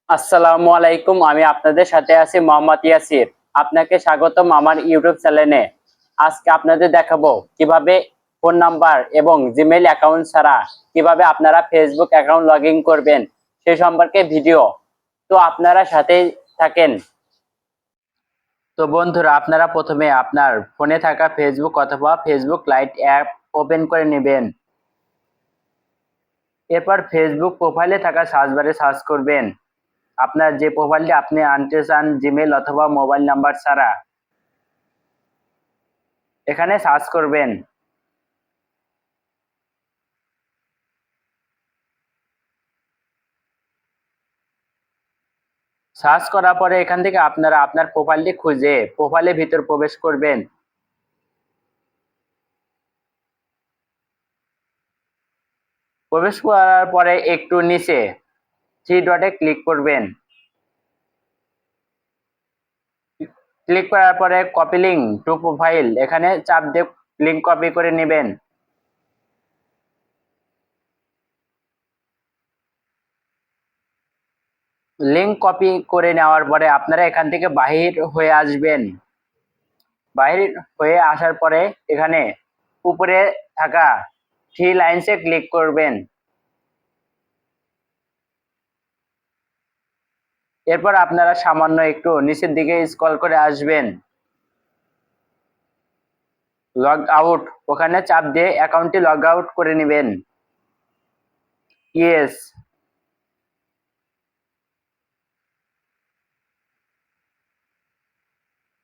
আসসালামু আলাইকুম। আমি আপনাদের সাথে আছি মোহাম্মদ ইয়াসির। আপনাকে স্বাগতম আমার ইউটিউব চ্যানেলে। আজকে আপনাদের দেখাবো কিভাবে ফোন নাম্বার এবং জিমেইল অ্যাকাউন্ট ছাড়া কিভাবে আপনারা ফেসবুক অ্যাকাউন্ট লগ ইন করবেন সেই সম্পর্কে ভিডিও। তো আপনারা সাথেই থাকেন। তো বন্ধুরা, আপনারা প্রথমে আপনার ফোনে থাকা ফেসবুক অথবা ফেসবুক লাইট অ্যাপ ওপেন করে নেবেন। এরপর ফেসবুক প্রোফাইলে থাকা সার্চ বারে সার্চ করবেন আপনার যে প্রোফাইলটি আপনি আনতে চান জিমেল অথবা মোবাইল নাম্বার ছাড়া। এখানে সার্চ করবেন। সার্চ করার পরে এখান থেকে আপনারা আপনার প্রোফাইলটি খুঁজে প্রোফাইলের ভিতর প্রবেশ করবেন। প্রবেশ করার পরে একটু নিচে থ্রি ডটে ক্লিক করবেন। ক্লিক করার পরে কপি লিঙ্ক টু প্রোফাইল এখানে চাপ দিয়ে লিঙ্ক কপি করে নেবেন। লিঙ্ক কপি করে নেওয়ার পরে আপনারা এখান থেকে বাহির হয়ে আসবেন। বাহির হয়ে আসার পরে এখানে উপরে থাকা থ্রি লাইনসে ক্লিক করবেন। এরপর আপনারা সামান্য একটু নিচের দিকে স্ক্রল করে আসবেন। লগ আউট ওখানে চাপ দিয়ে অ্যাকাউন্টটি লগ আউট করে নেবেন। ইয়েস।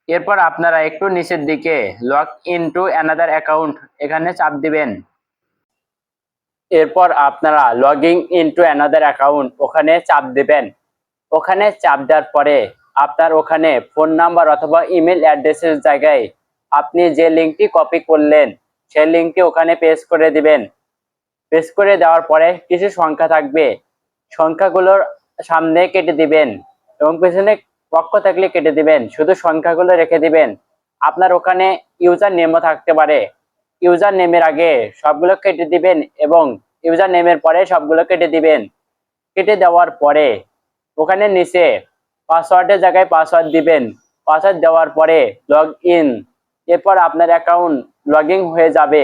এরপর আপনারা একটু নিচের দিকে log in to another account এখানে চাপ দিবেন। এরপর আপনারা লগইন ইনটু অ্যানাদার অ্যাকাউন্ট ওখানে চাপ দিবেন। ওখানে চাপ দেওয়ার পরে আপনার ওখানে ফোন নাম্বার অথবা ইমেল অ্যাড্রেসের জায়গায় আপনি যে লিঙ্কটি কপি করলেন সেই লিঙ্কটি ওখানে পেস্ট করে দিবেন। পেস্ট করে দেওয়ার পরে কিছু সংখ্যা থাকবে, সংখ্যাগুলোর সামনে কেটে দিবেন এবং পেছনে পক্ষ থাকলে কেটে দিবেন, শুধু সংখ্যাগুলো রেখে দিবেন। আপনার ওখানে ইউজার নেমও থাকতে পারে, ইউজার নেমের আগে সবগুলো কেটে দিবেন এবং ইউজার নেমের পরে সবগুলো কেটে দিবেন। কেটে দেওয়ার পরে ওখানে নিচে পাসওয়ার্ডের জায়গায় পাসওয়ার্ড দিবেন। পাসওয়ার্ড দেওয়ার পরে লগ ইন। এরপর আপনার অ্যাকাউন্ট লগ ইন হয়ে যাবে।